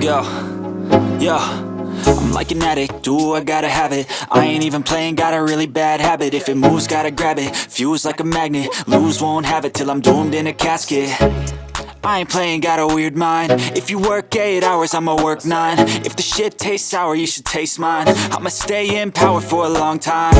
go. Yo, I'm like an addict, do I gotta have it. I ain't even playing, got a really bad habit. If it moves, gotta grab it, fuse like a magnet. Lose, won't have it till I'm doomed in a casket. I ain't playing, got a weird mind. If you work 8 hours, I'ma work 9. If the shit tastes sour, you should taste mine. I'ma stay in power for a long time.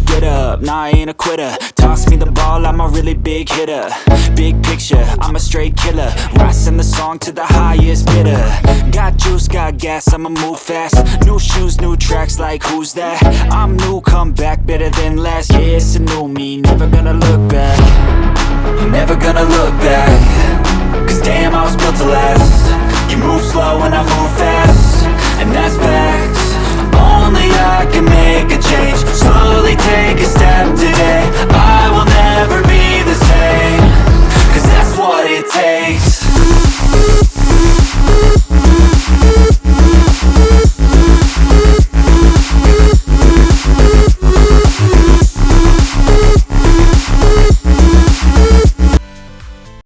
Get up, nah, I ain't a quitter. Toss me the ball, I'm a really big hitter. Big picture, I'm a straight killer. Rising the song to the highest bidder. Got juice, got gas, I'ma move fast. New shoes, new tracks, like who's that? I'm new, come back, better than last. Yeah, it's a new me, never gonna look back. Never gonna look back. Cause damn, I was built to last. You move slow and I move fast, and that's facts. Only I can make a change. Slowly take a step today.